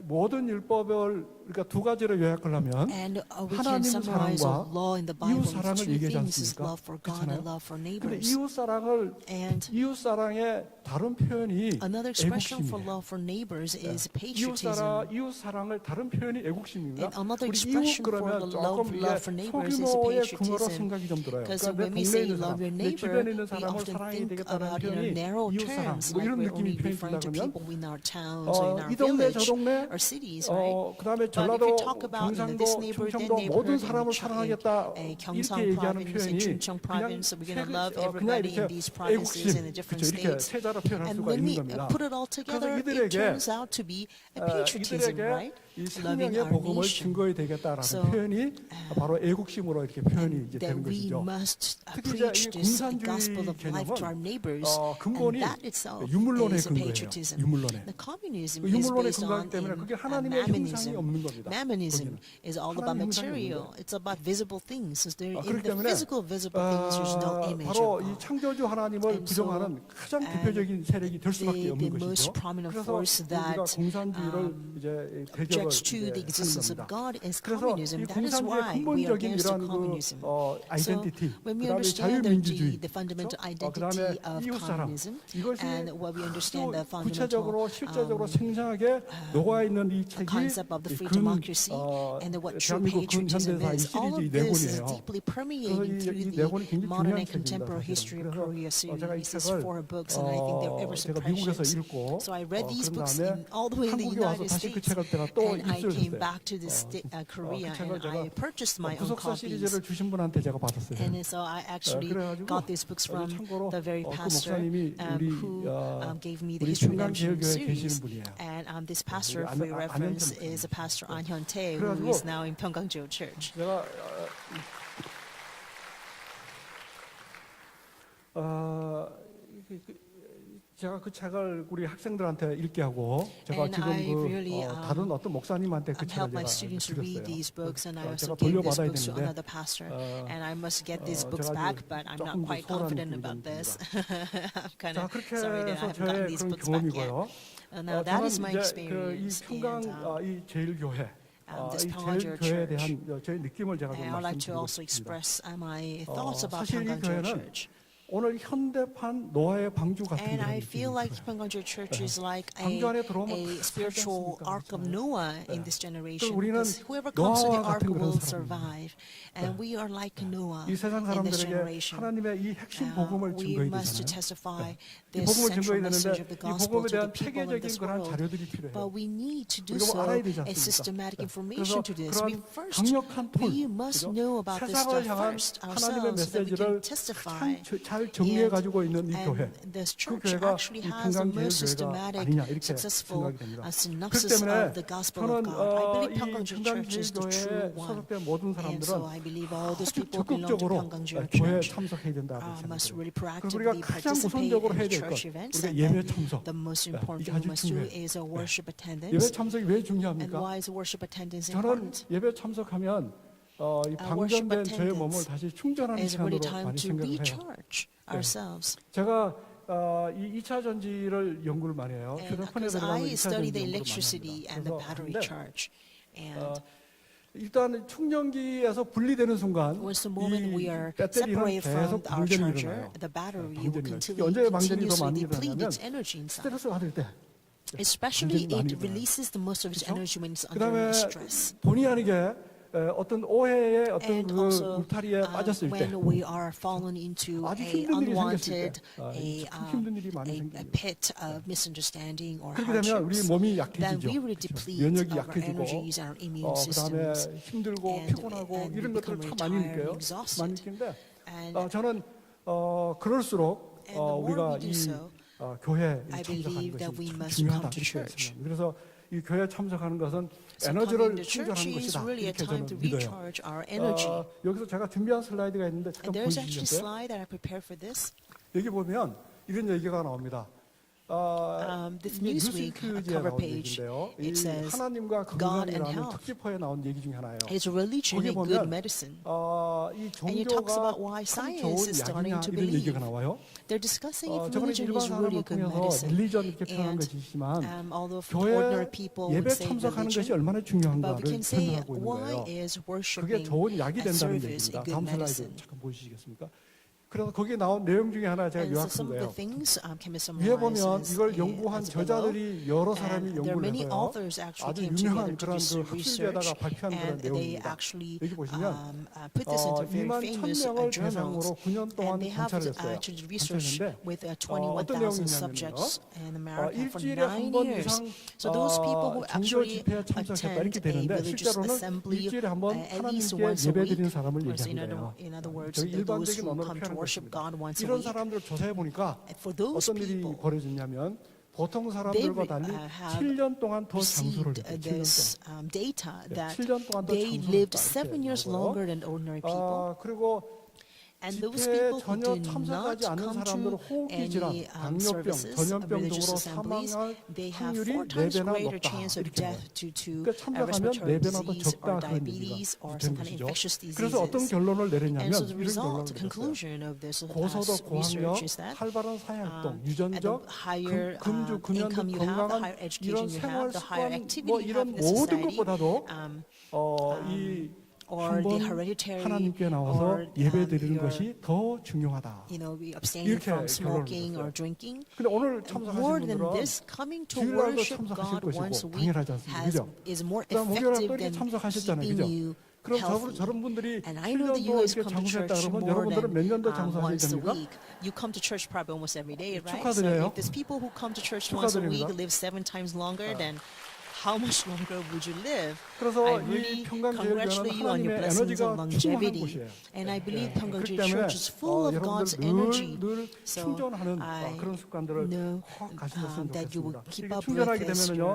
모든 율법을 그러니까 두 가지로 요약하려면 And we can 하나님 summarize 사랑과 a law in the 이웃 Bible. 사랑을 Two 얘기하지 things is 않습니까? love for God 그렇잖아요. and love for 근데 neighbors. 이웃 사랑을 And 이웃 사랑의 다른 표현이 another expression for 애국심이에요. love for neighbors is 이웃 patriotism. 사랑을 다른 표현이 애국심입니다. And another 우리 이웃 expression for 그러면 the 조금 이게 love for neighbors is 소규모의 근거로 patriotism. 생각이 좀 들어요. Because 그러니까 내 when we 동네에 say 있는 love 사람, your 내 neighbor, 주변에 있는 we 사람을 often 사랑해야 think 되겠다는 about in a 표현이 narrow 이웃 사랑 terms, 뭐 like 이런 we're 느낌이 only referring to 표현된다면 people in our towns or in our 이 동네 저 village 동네 or cities, right? 그다음에 But if 전라도, you talk about 경상도, this neighborhood, 충청도 that 모든 neighborhood, 사람을 in 사랑하겠다 Gyeongsang 이렇게 얘기하는 province, in 표현이 Chungcheong 그냥 province, so we're going to love 그냥 everybody in 이렇게 these provinces in the 애국심 different 그렇죠 이렇게 states. 세자로 표현할 And 수가 when 있는 we 겁니다. put it all together, it 이들에게, turns out to be a patriotism, 이들에게 right? 이 Loving 생명의 our 복음을 nation. 증거해 되겠다라는 So, 표현이 바로 애국심으로 이렇게 표현이 이제 되는 That we 것이죠. must 특히 이제 preach 이 this 공산주의 gospel of life to our 개념은 neighbors, 근본이 and that itself 유물론의 is a 근거예요. patriotism. 유물론에. The communism 그 is 유물론에 based on 근거하기 때문에 그게 하나님의 형상이 없는 겁니다. Mammonism 거기는. is all about 하나님 형상이 material. 없는 거예요. It's about visible things. So there, in 그렇기 the 때문에 physical, visible things, there's no image 바로 of 이 God. 창조주 하나님을 And so, 부정하는 가장 대표적인 세력이 될 수밖에 the 없는 most 것이죠. prominent 그래서 force 우리가 that, 공산주의를 이제 대적을 objects to the 하는 existence of 겁니다. God is 그래서 communism. 이 That is 공산주의 why we are 근본적인 against the 이러한 communism. 그 아이덴티티, So when we 그다음에 understand 자유민주주의, the fundamental 그다음에 identity of 이웃사랑 communism, 이것이 and what we understand the 구체적으로 fundamental 실제적으로 생생하게 녹아 있는 이 책이 concept of the free democracy and what true 대한민국 patriotism 근현대사 이 is. All 시리즈 이 of this is 내본이에요. deeply 그래서 permeating through 이 the 내본이 굉장히 modern 중요한 and contemporary 책입니다. history of 그래서 Korea 제가 이 series. These 책을 4 books, and I think they're ever so 제가 미국에서 precious. 읽고 So I read these 그런 books 다음에 all the way in the 한국에 와서 United 다시 그 States, 책을 제가 또 and I 입수를 came 했어요. back to Korea, 그 책을 and I purchased my own 구속사 copies. 시리즈를 주신 분한테 제가 받았어요. And so I actually 그래가지고 got these books from 참고로 the very 그 pastor 목사님이 우리 who gave me the 우리 History Redemption 평강제일교회에 계시는 series. 분이에요. And this pastor, 우리 for your 안현태 reference, 목사님. is a pastor An Hyun-tae, who 그래가지고 is now in Pyeonggangjeo Church. 제가 제가 그 책을 우리 학생들한테 읽게 하고 제가 And 지금 I 그 really, 다른 어떤 목사님한테 그 책을 help my 제가 students to read 드렸어요. these books, and I also 제가 gave these 돌려받아야 books to 되는데 another pastor, and I must get these books 제가 back, but I'm not 조금 더 quite 소홀한 confident 느낌이 about 좀 this. I'm kind 자 of 그렇게 sorry that I 해서 haven't gotten 저의 these 그런 books back yet. 경험이고요. Now that is 저는 my 이제 그이 experience, 평강 and 이 제일교회 this 이 Pyeonggangjeo 제일교회에 Church. 대한 저의 느낌을 제가 좀 I would like to 말씀드리고 also 싶습니다. express my thoughts about 사실 이 Pyeonggangjeo 교회는 Church. 오늘 현대판 노아의 방주 같은 And 그런 I feel 느낌이 like 들어요. Pyeonggangjul Church is like 방주 안에 들어오면 a 다 spiritual 살지 않습니까? ark of 그렇잖아요. Noah in 네. this generation. 그래서 우리는 Because whoever comes to the 노아와 ark 같은 그런 will 사람입니다. survive. And we are like Noah 이 세상 in this 사람들에게 generation. 하나님의 이 핵심 복음을 We 증거해야 must 되잖아요. testify 이 this 복음을 central 증거해야 message 되는데 of the 이 gospel 복음에 to the 대한 people in 체계적인 this 그런 world. 자료들이 필요해요. But we need to do 우리가 뭐 so 알아야 되지 a 않습니까? systematic 그래서 information to this. We 그런 first, 강력한 툴, we must 그죠? know about this 세상을 stuff 향한 first 하나님의 ourselves so that we can 메시지를 testify. 잘 정리해 가지고 있는 이 교회, And this 그 church 교회가 actually 이 has the most 평강제일교회가 systematic, 아니냐 이렇게 successful 생각이 됩니다. 그렇기 synopsis 때문에 of the gospel of 저는 God. I believe 이 Pyeonggangjul Church is the true 평강제일교회에 one. 소속된 모든 And 사람들은 so I believe all those 아주 people belong to 적극적으로 Pyeonggangjul 교회에 Church 참석해야 된다고 must 생각합니다. really 그리고 우리가 proactively 가장 participate 우선적으로 in 해야 the 될 것, church events. 우리가 And 예배 then 참석. the most 이게 important thing 아주 we must do 중요해요. is a worship 예배 attendance. 참석이 왜 And 중요합니까? why is worship attendance 저는 important? 예배 참석하면 이 worship 방전된 저의 attendance 몸을 다시 충전하는 It's really 시간으로 time 많이 to 생각을 해요. recharge ourselves. 제가 이 2차 전지를 연구를 많이 해요. And 휴대폰에 because 들어가면 I 2차 study 전지 the 연구를 많이 electricity 합니다. and the 그래서 battery 하는데 charge. And 일단 충전기에서 분리되는 순간 once the moment we 이 are 배터리는 separated from 계속 our 방전이 charger, 일어나요. the battery 방전이 will 일어나요. 특히 언제 방전이 더 많이 continuously deplete 일어나냐면 its energy inside. 스트레스 받을 때. Especially 방전이 많이 it 일어나요. releases the most of its 그렇죠? energy when it's 그다음에 under stress. 본의 아니게 어떤 오해의 어떤 And 그 also 울타리에 빠졌을 때 when we are fallen into 아주 a 힘든 일이 unwanted, 생겼을 때, 참 힘든 일이 많이 a 생깁니다. pit of misunderstanding or 그렇게 되면 우리 hardships, 몸이 then 약해지죠. we really 그렇죠? deplete 면역이 our 약해지고 energies and our immune 그다음에 systems. 힘들고 and 피곤하고 we 이런 것들을 become 참 많이 tired 느껴요. and exhausted. 많이 느끼는데 And 저는 그럴수록 And the more 우리가 we do 이 so, 교회에 I 참석하는 believe that we 것이 참 must 중요하다 come to 이렇게 church. 생각합니다. 그래서 이 교회에 참석하는 것은 So 에너지를 coming to church 충전하는 is 것이다 really a 이렇게 time 저는 to 믿어요. recharge our energy. 여기서 제가 준비한 슬라이드가 있는데 잠깐 And there's actually a 보여주시겠어요? slide that I prepared for this. 여기 보면 이런 얘기가 나옵니다. This 이게 Newsweek 뉴스위크지에 cover 나온 page, 얘기인데요. 이 it says 하나님과 God and 건강이라는 health. 특집화에 나온 얘기 중에 하나예요. Is religion a 거기 good 보면 medicine? 이 And it talks 종교가 about why 참 science 좋은 is starting 약이냐 to 이런 얘기가 believe. 나와요. They're discussing if 저번에 religion 일반 is really 사람을 a good 통해서 medicine. 릴리전 이렇게 표현한 And 것이지만 although 교회 ordinary people would 예배 say 참석하는 것이 religion, 얼마나 but we 중요한가를 can say 설명하고 있는 why 거예요. is 그게 worshiping 좋은 약이 and 된다는 service a 얘기입니다. good 다음 슬라이드 medicine? 잠깐 보시겠습니까? 그래서 거기에 나온 내용 중에 하나 제가 And so 요약한 some of the 거예요. things can be 위에 summarized 보면 as, 이걸 연구한 as below. 저자들이 여러 사람이 And there are 연구를 many 해서요. authors actually 아주 came 유명한 together to 그런 do 그 some 학술제다가 research, 발표한 그런 and they 내용입니다. actually 여기 보시면 put this into very 2만 famous 1,000명을 journals. 대상으로 9년 동안 And they have 관찰을 했어요. actually researched 관찰했는데 with 어떤 21,000 내용이냐면요. subjects in America for 일주일에 한 9 번 years. 이상 So those people who 종교 actually 집회에 참석했다 attend 이렇게 a 되는데 religious 실제로는 assembly 일주일에 한 번 at least 하나님께 once a 예배드리는 week. 사람을 Or so 얘기하는 거예요. in other words, 저희 those 일반적인 who 언어로 come to 표현한 worship 것입니다. God once a 이런 week. 사람들을 조사해 보니까 And for those 어떤 일이 people, 벌어졌냐면 보통 they 사람들과 달리 have 7년 동안 더 장수를 received 했대요. 7년 this 동안. data that 7년 동안 더 they 장수를 lived 했다. 7 years 이렇게 longer 나오고요. than ordinary people. 그리고 And those 집회에 people who 전혀 did not 참석하지 않은 come 사람들은 to 호흡기 질환, any 당뇨병, services, 전염병 religious 등으로 assemblies, 사망할 they have 확률이 4 times 4배나 greater 높다. chance of 이렇게 death 나와요. due to 그러니까 참석하면 respiratory 4배나 더 disease 적다 or 그런 diabetes 얘기가 or 된 some kind of 것이죠. infectious 그래서 어떤 diseases. 결론을 내렸냐면 And so the 이런 result, 결론을 the 내렸어요. conclusion of this 고소득, research 고학력, is that 활발한 사회활동, at 유전적, the higher 금주, 근연 등 income you have, the 건강한 higher 이런 education you 생활 have, the higher 습관 activity 뭐 you have 이런 in the 모든 society, 것보다도 이 or the 한번 hereditary 하나님께 나와서 or 예배드리는 your, 것이 더 중요하다. abstaining 이렇게 from 결론을 smoking 내렸어요. or drinking. 근데 오늘 More 참석하신 than 분들은 this, coming to 주일날도 worship 참석하실 God once a 것이고 week 당연하지 않습니까? 그죠? is more 그다음 목요일날 또 effective 이렇게 than 참석하셨잖아요, keeping 그죠? you 그럼 healthy. 저런 분들이 And I know that you 7년도 guys 이렇게 come to 장수했다 church 그러면 more 여러분들은 몇 년 더 than 장수하셔야 once a 됩니까? week. You come to church probably almost every day, right? 축하드려요. So if there's people who come to church once a week 축하드립니다. live 7 times longer, then how much longer would you live? 그래서 I 이 really 평강제일교회는 congratulate you on your 하나님의 blessings 에너지가 and 충만한 longevity. 곳이에요. And I believe 그렇기 Pyeonggangjul 때문에 Church is full of God's energy. 늘 So 충전하는 I 그런 습관들을 know 확 가지셨으면 that you will 좋겠습니다. keep 이게 up with 충전하게 this, 되면은요,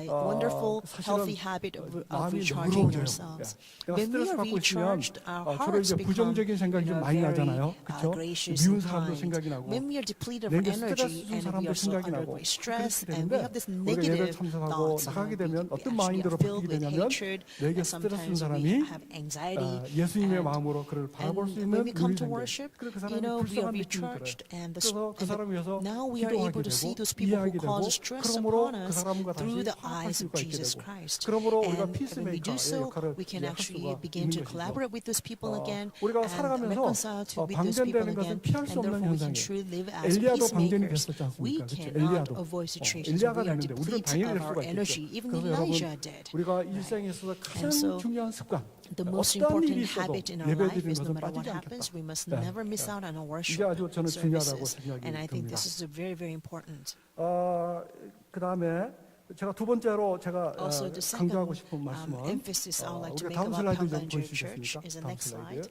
your wonderful, healthy 사실은 habit of 마음이 recharging 누그러져요. yourselves. 내가 When we 스트레스 are 받고 있으면 recharged, our 주로 hearts 이제 become 부정적인 생각이 좀 많이 very 나잖아요, 그렇죠? gracious 미운 and 사람도 kind. 생각이 나고, When we are depleted of 내게 스트레스 energy 준 and we 사람도 are so 생각이 under 나고 great stress 그렇게 and we 되는데 have this 우리가 예배를 negative 참석하고 thoughts in 나가게 하게 되면 we 어떤 actually 마인드로 are filled 바뀌게 with 되냐면 hatred, 내게 and 스트레스 준 sometimes 사람이 we have anxiety. 예수님의 and 마음으로 그를 바라볼 수 when 있는 we come 눈이 to 생겨요. worship, 그래서 그 you 사람이 know, we are 불쌍한 느낌이 들어요. recharged, and 그래서 그 사람을 위해서 now we are 기도하게 able to see 되고 those people who 이해하게 되고 cause stress 그러므로 upon 그 us 사람과 다시 through the 화합할 eyes of 수가 있게 Jesus 되고 Christ. 그러므로 우리가 And when we do 피스메이커의 so, 역할을 we can 할 actually 수가 begin 있는 to 것이죠. collaborate with those people again 우리가 and 살아가면서 reconcile with those people 방전되는 것은 again, 피할 수 and 없는 therefore we can 현상이에요. truly live as 엘리야도 방전이 peacemakers. 됐었지 We 않습니까? 그렇죠? cannot 엘리야도 avoid situations 엘리야가 where we are 되는데 우리는 depleted 당연히 of 될 our 수가 energy. 있겠죠. Even 그래서 여러분 Elijah did. 우리가 일생에 있어서 가장 And so 중요한 습관 The most 어떤 important 일이 있어도 habit in our life 예배드리는 is no 것은 matter what 빠지지 happens, 않겠다. we must 네. never miss out on our 이게 worship 아주 저는 중요하다고 services. 생각이 And I think 듭니다. this is very, very important. 그 다음에 제가 두 번째로 제가 Also, the second 강조하고 싶은 말씀은 emphasis I would like to 우리가 make 다음 about 슬라이드 좀 Palm Church 보여주시겠습니까? is the 다음 next 슬라이드. slide.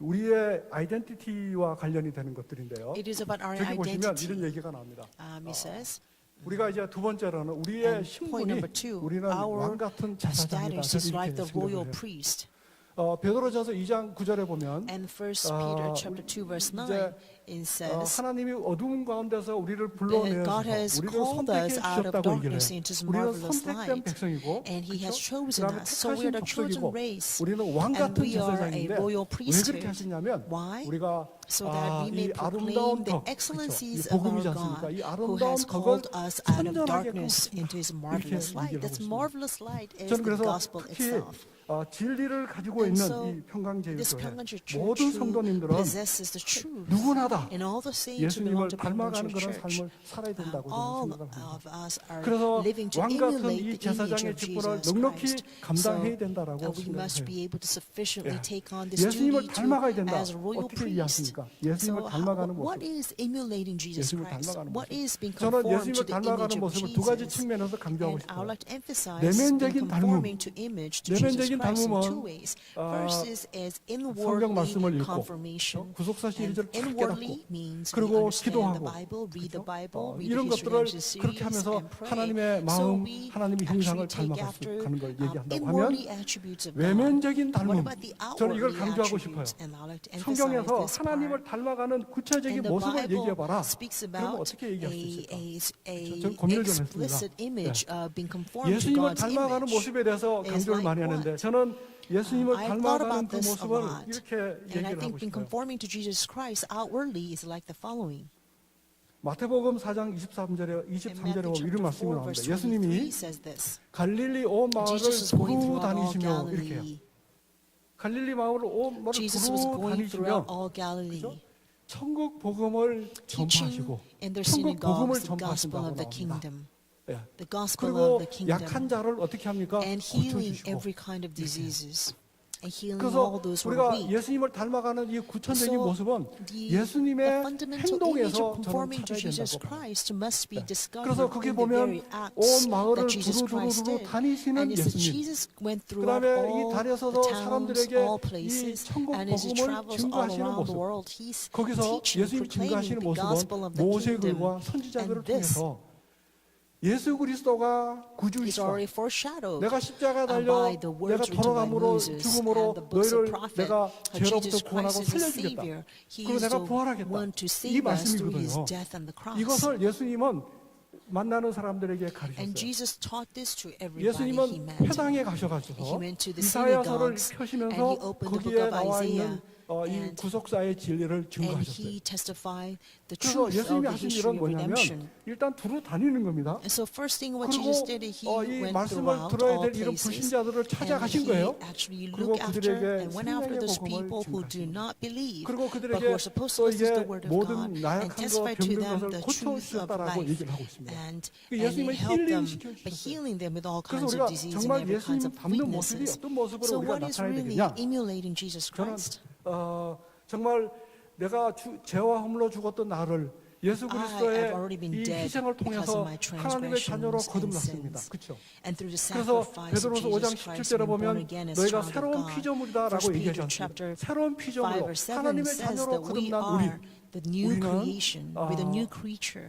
우리의 아이덴티티와 관련이 되는 것들인데요. It is about our 저기 보시면 이런 identity. 얘기가 나옵니다. It says, 우리가 이제 두 번째로는 우리의 and point 신분이 number two, 우리는 our 왕 같은 제사장이다. status is like 이렇게 the royal 생각을 해요. priest. 베드로전서 2장 9절에 보면 And 1 Peter chapter 2 verse 9 이제 it says 하나님이 어두운 가운데서 우리를 that 불러내서 God has 우리를 called 선택해 us out of 주셨다고 얘기를 darkness 해요. into His 우리는 marvelous 선택된 light, 백성이고 and He has 그렇죠? chosen 그다음에 us. So we are 택하신 the chosen 족속이고 race, 우리는 왕 and 같은 we are a 제사장인데 royal 왜 그렇게 priesthood. 하시냐면 Why? 우리가 So that we may 이 proclaim 아름다운 the 덕, 그렇죠? 이 excellencies of 복음이지 our 않습니까? God, 이 who 아름다운 has 덕을 called us out of 선전하게 darkness into His marvelous light. 얘기를 That's 하고 있습니다. marvelous light is 저는 the 그래서 gospel 특히 itself. 진리를 가지고 And 있는 so 이 평강제일교회 this Pyeongchang 모든 Church who 성도님들은 possesses the truth, 누구나 다 and all the saints who belong 예수님을 to 닮아가는 Pyeongchang 그런 Church, 삶을 살아야 된다고 all 저는 생각합니다. of us are 그래서 living to 왕 같은 emulate 이 the image 제사장의 of 직분을 Jesus 넉넉히 Christ. 감당해야 So 된다라고 we must be 생각해요. able to sufficiently 예. take on this 예수님을 duty 닮아가야 된다. as a royal 어떻게 priest. 이해하십니까? 예수님을 So 닮아가는 what 모습. is emulating Jesus 예수님을 Christ? 닮아가는 What 모습. is being 저는 conformed to 예수님을 the image 닮아가는 of 모습을 두 가지 Jesus? 측면에서 강조하고 And I would 싶어요. like to emphasize 내면적인 being conforming 닮음. to image to Jesus 내면적인 Christ in 닮음은 two ways. First is 성경 말씀을 inwardly 읽고 confirmation. 구속사실 And 1절 잘 inwardly 깨닫고 means we 그리고 understand the 기도하고 Bible, read the Bible, read 이런 the history 것들을 of Jesus 그렇게 하면서 and pray. 하나님의 So 마음, we 하나님의 형상을 actually take 닮아가는 after 걸 얘기한다고 하면 inwardly attributes of God. 외면적인 What 닮음. about the 저는 이걸 outwardly 강조하고 싶어요. attributes? And I'd like to emphasize 성경에서 this part. 하나님을 닮아가는 구체적인 And the 모습을 Bible 얘기해봐라. speaks 그러면 about 어떻게 얘기할 수 있을까? a 저는 고민을 좀 했습니다. explicit image of being conformed to 예수님을 God's 닮아가는 image. 모습에 대해서 is 강조를 like 많이 하는데 what? 저는 예수님을 I've thought 닮아가는 about 그 this a 모습을 lot. 이렇게 And I 얘기를 think 하고 being 싶어요. conforming to Jesus Christ outwardly is like the following. 마태복음 4장 23절에 In 23절에 Matthew 보면 이런 chapter 말씀이 4 verse 나옵니다. 23 예수님이 says this. 갈릴리 온 마을을 Jesus was going 두루 throughout all 다니시며 이렇게 해요. Galilee. 갈릴리 마을을 온 마을을 Jesus was 두루 going 다니시며 throughout all Galilee, 그죠? 천국 복음을 teaching 전파하시고 in their 천국 복음을 synagogues the gospel 전파하신다고 of the 나옵니다. kingdom. 예. The gospel 그리고 of the kingdom. 약한 자를 어떻게 합니까? And healing 고쳐주시고 every kind of diseases. And healing 그래서 all those who are 우리가 weak. 예수님을 닮아가는 이 구천적인 So 모습은 the 예수님의 fundamental image 행동에서 of 저는 conforming to 찾아야 Jesus 된다고 봐요. Christ must be discovered 그래서 거기 in the 보면 very acts 온 마을을 that Jesus Christ 두루두루 did. 다니시는 And it's that 예수님. Jesus went throughout 그다음에 이 all 다녀서도 the towns, 사람들에게 all 이 places, 천국 and as he 복음을 travels all 증거하시는 around 모습. the world, he's 거기서 teaching, 예수님이 증거하시는 proclaiming the gospel 모습은 of the kingdom. 모세글과 선지자들을 And this 통해서 예수 그리스도가 is 구주이시다. already foreshadowed 내가 십자가 달려 by the 내가 words written by 돌아감으로 Moses 죽음으로 and the books of 너희를 prophet. 내가 죄로부터 Jesus 구원하고 Christ is the 살려주겠다. Savior. He 그리고 is 내가 the 부활하겠다. one to 이 save us through His 말씀이거든요. death on the cross. 이것을 예수님은 만나는 사람들에게 And 가르쳤어요. Jesus taught this to everybody 예수님은 He met. 회당에 He 가셔가지고 went to the 이사야서를 synagogues and 펴시면서 he opened the book 거기에 of 나와 있는 Isaiah 이 and- 구속사의 진리를 And 증거하셨어요. He testified the 그래서 truth of 예수님이 the 하신 history 일은 of 뭐냐면 redemption. 일단 두루 다니는 겁니다. And so first thing what 그리고 Jesus did, He 이 went 말씀을 throughout 들어야 all 될 이런 places. 불신자들을 And 찾아가신 He 거예요. actually 그리고 looked after 그들에게 and went after 생명의 those 복음을 people who do 증거하십니다. not believe, 그리고 but 그들에게 who are supposed 또 to listen to 이게 the word of God 모든 and 나약한 거 testify to 병든 them 것을 the truth of 고쳐주셨다라고 life 얘기를 하고 있습니다. and 예수님은 help them 힐링시켜 by 주셨어요. healing them with all 그래서 kinds 우리가 of disease and 정말 every kinds 예수님 of 닮는 모습이 weaknesses. 어떤 모습으로 So 우리가 what is 나타나야 really 되겠냐? emulating Jesus 저는 Christ? 정말 내가 죄와 허물로 죽었던 나를 예수 I have 그리스도의 already been 이 dead 희생을 because 통해서 of my 하나님의 자녀로 transgressions and 거듭났습니다. sins. 그렇죠? And through the 그래서 sacrifice of 베드로서 5장 Jesus Christ, 17절에 we're born 보면 again as 너희가 child of 새로운 God. 피조물이다라고 1 얘기하지 Peter 않습니다. chapter 새로운 5 피조물로 verse 7 하나님의 says 자녀로 that we 거듭난 우리 are the new 우리는, creation, with a new creature.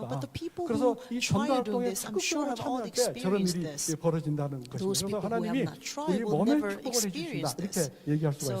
않습니까? but the people 그래서 who 이 try 전도 to do 활동에 this, I'm sure 적극적으로 have all 참여할 때 저런 experienced 일이 this. 벌어진다는 것입니다. Those 그래서 people who 하나님이 have not tried 우리 will 몸을 never 축복을 해주신다 experience 이렇게 this. 얘기할 수가 So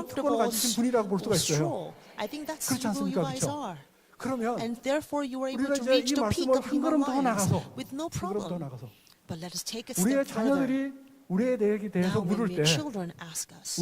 특권을 comfortable, 가지신 분이라고 볼 수가 있어요. stroll. I think that's 그렇지 who you 않습니까? guys 그렇죠? are. 그러면 And therefore you are able 우리가 to 이제 reach 이 the peak 말씀을 of 한 걸음 human 더 lives 나가서 with no 한 걸음 더 problem. 나가서 But let us take a 우리의 step further. 자녀들이 우리에 대해서 Now, when 물을 your 때 children ask us,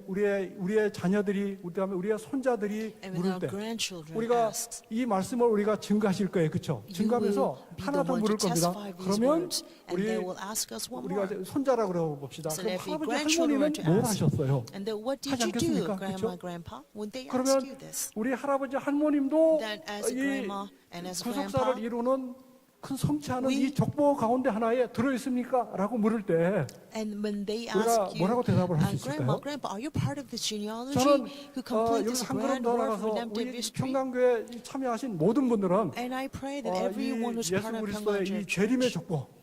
우리의 자녀들이 그다음에 우리의 손자들이 and when 물을 our 때 grandchildren 우리가 asks, 이 말씀을 우리가 증가하실 거예요, 그렇죠? you 증가하면서 will be 하나 the 더 one to 물을 겁니다. testify these 그러면 words, and they will ask us one more. 우리가 손자라 그러고 봅시다. So 그럼 if your 할아버지 grandchildren 할머니는 were to 뭘 ask, 하셨어요? And then what did 하지 you do, 않겠습니까? Grandma, 그렇죠? Grandpa? Would they ask 그러면 you this? 우리 할아버지 할머님도 Then as a 이 grandma and as a 구속사를 grandpa, 이루는 큰 성취하는 we- 이 족보 가운데 하나에 들어 있습니까? 라고 물을 때 and when they 우리가 ask you, 뭐라고 대답을 할 수 Grandma, 있을까요? Grandpa, are you part of this genealogy 저는 who complete 여기서 this 한 걸음 grand 더 work of 나가서 redemptive 우리 history? 평강교회 참여하신 모든 분들은 And I pray that 이 everyone who's 예수 part of 그리스도의 Pyongyang 이 재림의 Church 족보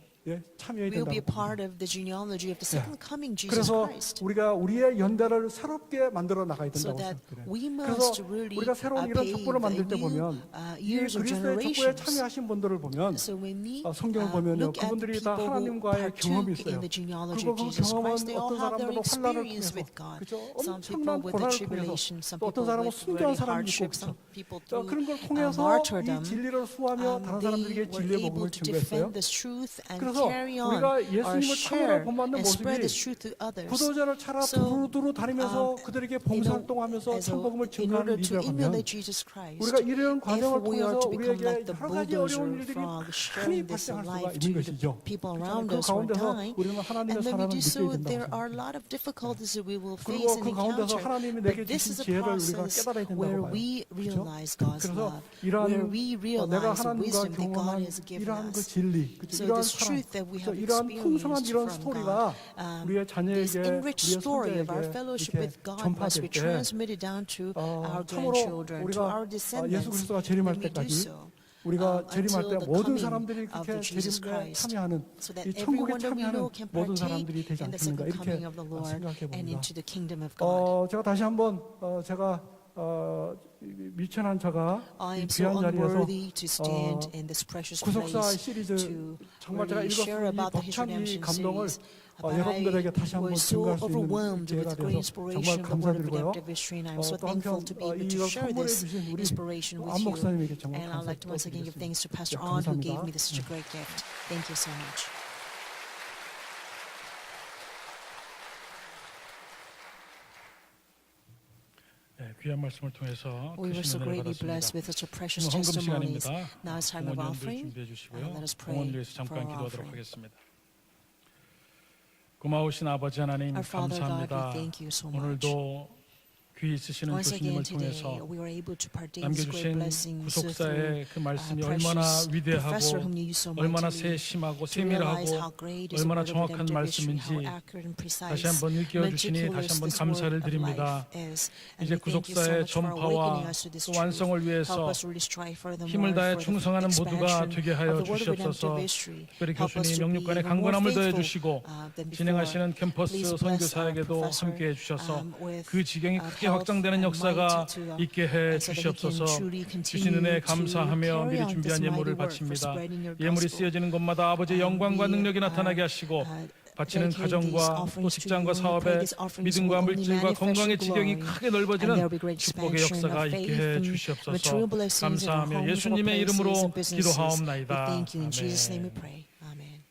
참여해야 will be a 된다고 part of the genealogy of the second coming Jesus 그래서 Christ. 우리가 우리의 연대를 새롭게 만들어 나가야 So 된다고 that 생각해요. we 그래서 must really 우리가 새로운 이런 pave 족보를 만들 때 new 보면 이 years of 그리스도의 족보에 generations. 참여하신 분들을 보면 So when we 성경을 보면요, look at the 그분들이 다 people who 하나님과의 경험이 partook 있어요. in the genealogy 그리고 of 그 Jesus 경험은 Christ, they all 어떤 have their 사람들은 환란을 experience 통해서, with God. 그죠? Some people 엄청난 with the 고난을 tribulation, 통해서, some 또 어떤 people 사람은 with 순교한 very 사람이 있고, hardship, 그죠? some people 그런 걸 through 통해서 이 martyrdom. 진리를 수하며 다른 사람들에게 They were 진리의 able 복음을 to 증거했어요. defend this truth and 그래서 carry on 우리가 or 예수님을 참으로 share 본받는 and spread this 모습이 truth to others. 구도자를 찾아 So, 두루두루 다니면서 그들에게 봉사활동하면서 천복음을 in 증거하는 order to 리더라면 emulate Jesus Christ, 우리가 이런 if 과정을 we are 통해서 to become 우리에게 like the 여러 가지 bulldozer 어려운 일들이 frog, 많이 sharing this 발생할 수가 life 있는 to the 것이죠. people 그렇잖아요. around 그 us who are 가운데서 dying. 우리는 하나님의 And when we 사랑을 do 느껴야 so, 된다고 there 생각합니다. are a lot of difficulties that we will face 그리고 and 그 가운데서 encounter. 하나님이 But 내게 this 주신 is a 지혜를 우리가 process 깨달아야 된다고 where 봐요. we 그렇죠? realize God's 그래서 love, where 이러한 we 내가 realize the 하나님과 wisdom that God 경험한 has given 이러한 그 us. 진리, 그렇죠? So 이러한 this 사랑, truth that we have 이러한 풍성한 experienced 이런 from 스토리가 God, 우리의 this 자녀에게, enriched 우리의 story of our 손자에게 fellowship 이렇게 with God must be 전파될 때 transmitted down to our 참으로 grandchildren, to 우리가 our 예수 descendants. 그리스도가 재림할 When we do 때까지 so, 우리가 재림할 때 until the 모든 coming 사람들이 of 그렇게 the Jesus 재림에 Christ, 참여하는 so that 이 천국에 everyone that we 참여하는 know can 모든 partake 사람들이 되지 in the 않겠는가 second 이렇게 coming of the Lord 생각해 and 봅니다. into the kingdom of God. 제가 다시 한번 제가 미천한 자가 이 I am so 귀한 자리에서 unworthy to stand in this precious 구속사 place 시리즈 to 정말 제가 really share 읽었을 이 about the 벅찬 이 Redemption 감동을 series. But 여러분들에게 I 다시 한번 was so 증가할 수 있는 overwhelmed 기회가 with great 돼서 정말 inspiration of the word of 감사드리고요. redemptive history, and I'm so 또 한편 thankful to be able to 이걸 share 선물해 this 주신 우리 inspiration with 안 you. 목사님에게 정말 And I'd like to once again give thanks to Pastor On who gave me this such a great gift. Thank you so much. 귀한 말씀을 통해서 We were so 크신 은혜를 greatly blessed 받았습니다. with such a precious 지금 헌금 testimonies. 시간입니다. Now it's time of 공헌 offering. 준비해 주시고요. Let us pray 공헌을 위해서 for 잠깐 our 기도하도록 offering. 하겠습니다. 고마우신 아버지 하나님 Our Father God, we 감사합니다. thank you so much. 오늘도 귀 있으시는 Once again 교수님을 today, 통해서 we were able to partake in this great 남겨주신 blessings through 구속사의 그 말씀이 precious 얼마나 professor 위대하고 whom you used so 얼마나 mightily 세심하고 to realize how 세밀하고 great is the 얼마나 word of 정확한 redemptive history, how 말씀인지 accurate and precise, 다시 한번 일깨워 주시니 다시 meticulous 한번 this 감사를 word of 드립니다. life is. And 이제 we thank you so 구속사의 much for 전파와 awakening us to this 또 truth. 완성을 Help 위해서 us really strive furthermore 힘을 다해 for the 충성하는 모두가 expansion 되게 하여 of the word of 주시옵소서. redemptive history. 특별히 Help us 교수님 to be 영육간에 even more 강건함을 더해 faithful 주시고 than before. 진행하시는 캠퍼스 Please bless our 선교사에게도 professor, 함께 해 주셔서 with 그 지경이 크게 health 확장되는 and 역사가 might to, 있게 해 so that he can 주시옵소서. truly 주신 은혜에 continue to 감사하며 carry 미리 on this 준비한 mighty 예물을 work for 바칩니다. spreading your 예물이 gospel. 쓰여지는 곳마다 아버지의 영광과 능력이 나타나게 하시고 바치는 가정과 또 직장과 사업에 믿음과 물질과 건강의 지경이 크게 넓어지는 축복의 역사가 있게 해 주시옵소서. 감사하며 예수님의 이름으로 기도하옵나이다. Thank you in Jesus' name we 아멘. pray. Amen.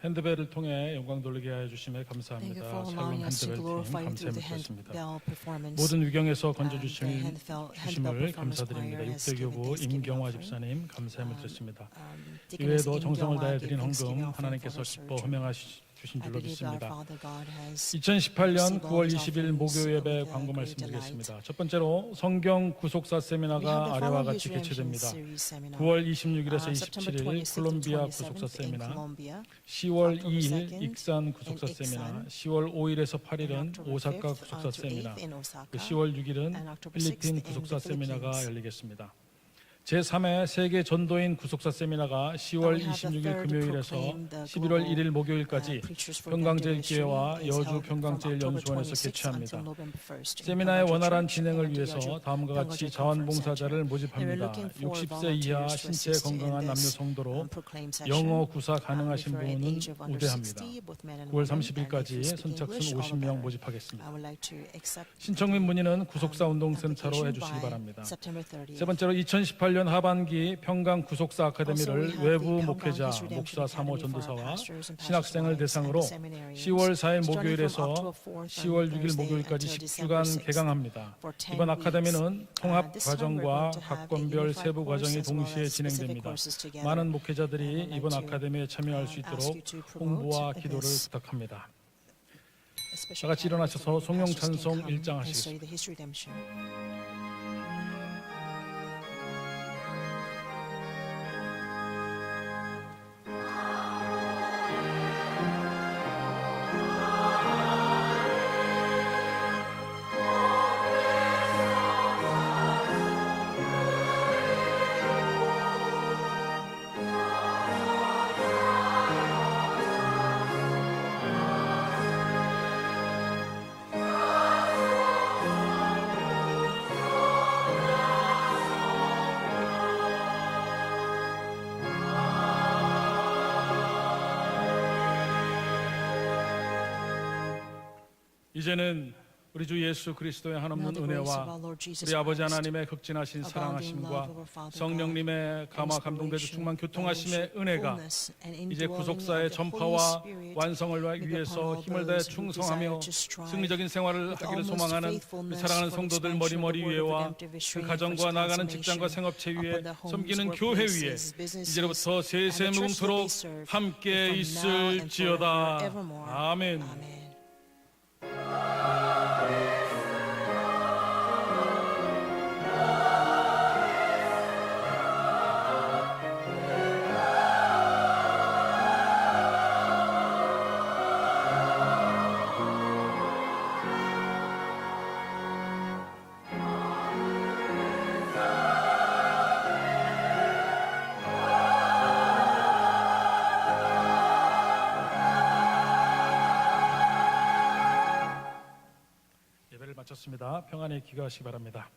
핸드벨을 통해 영광 돌리게 하여 주심에 Thank you 감사합니다. for 샬롬 allowing us to 핸드벨 팀 glorify you through 감사함을 the 드렸습니다. handbell performance. 모든 위경에서 the 건져주심을 handbell performance 감사드립니다. choir has 육대교부 given thanksgiving 임경화 offering. 집사님 감사함을 드렸습니다. Deaconess 이외에도 정성을 임경화 다해 gave 드린 thanksgiving 헌금 offering 하나님께서 for her 기뻐 surgery. 허명하신 I 줄로 believe our 믿습니다. Father God has 2018년 9월 received 20일 all 목요 offerings 예배 with 광고 great 말씀드리겠습니다. 첫 번째로 성경 구속사 We have 세미나가 the 아래와 following 같이 Redemption 개최됩니다. Series seminar. 9월 26일에서 September 27일 26th to 콜롬비아 27th 구속사 in 세미나, Colombia, 10월 October 2일 2nd 익산 구속사 in 세미나, Iksan, 10월 5일에서 and 8일은 October 오사카 5th 구속사 to 세미나, 8th in Osaka, 10월 6일은 and October 필리핀 6th in 구속사 the 세미나가 Philippines. 열리겠습니다. 제3회 세계 전도인 구속사 세미나가 10월 We have the 26일 third 금요일에서 proclaim the 11월 global, 1일 목요일까지 Preachers for 평강제일교회와 Evangelistry is 여주 held from 평강제일연수원에서 October 26th 개최합니다. until November 1st in 세미나의 평강제 원활한 Church 진행을 and 위해서 여주 다음과 같이 평강제 자원봉사자를 Conference 모집합니다. Center. They're looking for 60세 이하 volunteers to 신체 assist 건강한 in 남녀 this, 성도로 proclaim section. 영어 구사 가능하신 For an 분은 age of under 우대합니다. 60, both men and 9월 women, and if 30일까지 you speak 선착순 English, all the 50명 better. 모집하겠습니다. I would like to accept 신청민 문의는 구속사 운동센터로 application 해주시기 by 바랍니다. September 30th. 세 번째로 2018년 하반기 평강 구속사 Also, we 아카데미를 have 외부 the 목회자, His Redemption 목사, 사모, Academy for our 전도사와 pastors and pastors' 신학생을 wives and 대상으로 seminarians. 10월 4일 Starting from 목요일에서 October 4th 10월 on 6일 Thursday 목요일까지 until 10주간 December 6th. 개강합니다. For 10 이번 아카데미는 통합 This time we're 과정과 going to have a 학번별 unified 세부 course 과정이 as well 동시에 as specific 진행됩니다. courses together. 많은 목회자들이 And I'd like 이번 to, 아카데미에 참여할 수 ask 있도록 you to promote 홍보와 기도를 this 부탁합니다. Especially 다 같이 일어나셔서 so that 성령 pastors can 찬송 come 1장 and 하시겠습니다. study the His Redemption. 이제는 우리 주 예수 그리스도의 Now 한없는 the grace of 은혜와 our Lord Jesus 우리 아버지 Christ, 하나님의 극진하신 abounding 사랑하심과 love of our Father 성령님의 감화 감동되주 충만 교통하심의 은혜가 이제 구속사의 전파와 완성을 위해서 힘을 다해 충성하며 승리적인 생활을 하기를 소망하는 우리 사랑하는 성도들 머리머리 위에와 그 가정과 나아가는 직장과 생업체 위에 섬기는 교회 위에 이제로부터 세세 무궁토록 함께 있을지어다. 아멘. 예배를 마쳤습니다. 평안히 귀가하시기 바랍니다.